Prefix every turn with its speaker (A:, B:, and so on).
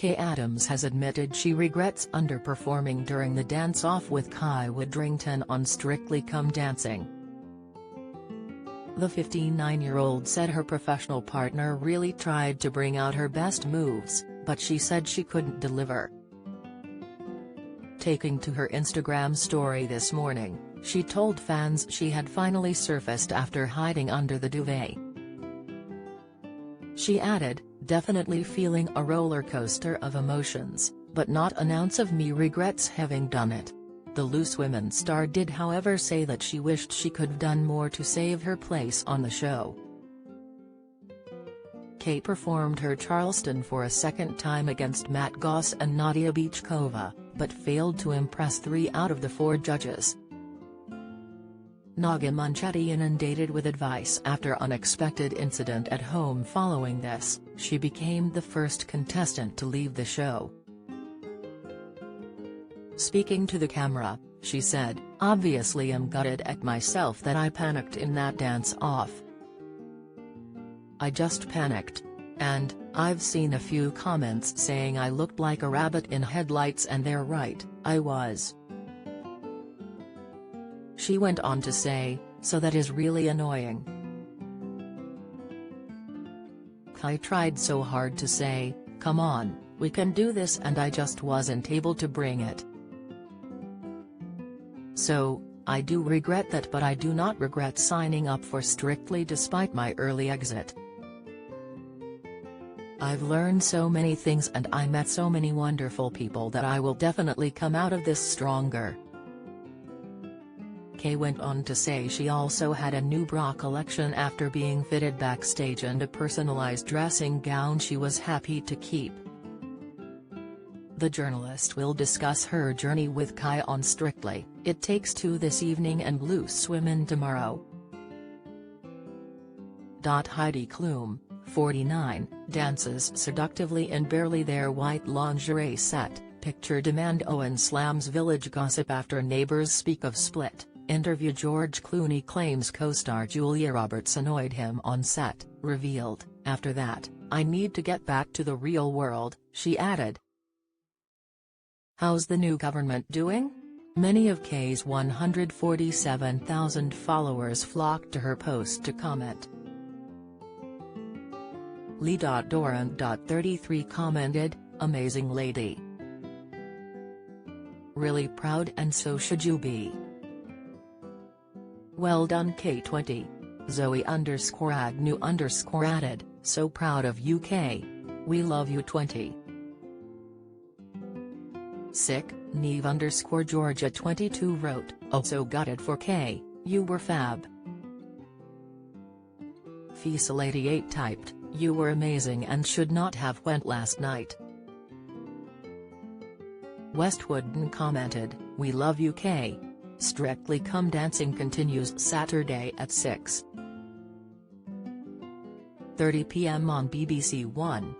A: Kaye Adams has admitted she regrets underperforming during the dance-off with Kai Wadrington on Strictly Come Dancing. The 59-year-old said her professional partner really tried to bring out her best moves, but she said she couldn't deliver. Taking to her Instagram story this morning, she told fans she had finally surfaced after hiding under the duvet. She added, "Definitely feeling a roller coaster of emotions, but not an ounce of me regrets having done it." The Loose Women star did however say that she wished she could have done more to save her place on the show. Kaye performed her Charleston for a second time against Matt Goss and Nadia Bichkova, but failed to impress 3 out of the 4 judges. Naga Munchetty inundated with advice after unexpected incident at home. Following this, she became the first contestant to leave the show. Speaking to the camera, she said, "Obviously I'm gutted at myself that I panicked in that dance-off. I just panicked. And, I've seen a few comments saying I looked like a rabbit in headlights, and they're right, I was." She went on to say, "So that is really annoying. I tried so hard to say, come on, we can do this, and I just wasn't able to bring it. So, I do regret that, but I do not regret signing up for Strictly despite my early exit. I've learned so many things and I met so many wonderful people that I will definitely come out of this stronger." Kaye went on to say she also had a new bra collection after being fitted backstage and a personalized dressing gown she was happy to keep. The journalist will discuss her journey with Kai on Strictly, It Takes Two this evening and Loose Women tomorrow. Heidi Klum, 49, dances seductively in barely their white lingerie set. Picture demand. Owen slams Village gossip after neighbors speak of split. Interview. George Clooney claims co-star Julia Roberts annoyed him on set. Revealed, after that, "I need to get back to the real world," she added. How's the new government doing? Many of Kaye's 147,000 followers flocked to her post to comment. Lee.Doran.33 commented, "Amazing lady. Really proud, and so should you be. Well done K20. Zoe_Agnew_ added, "So proud of you Kaye. We love you 20. Sick, Neve_Georgia22 wrote, "Oh so gutted for Kaye, you were fab." Fiesel88 typed, "You were amazing and should not have went last night." Westwooden commented, "We love you Kaye. Strictly Come Dancing continues Saturday at 6:30 p.m. on BBC One.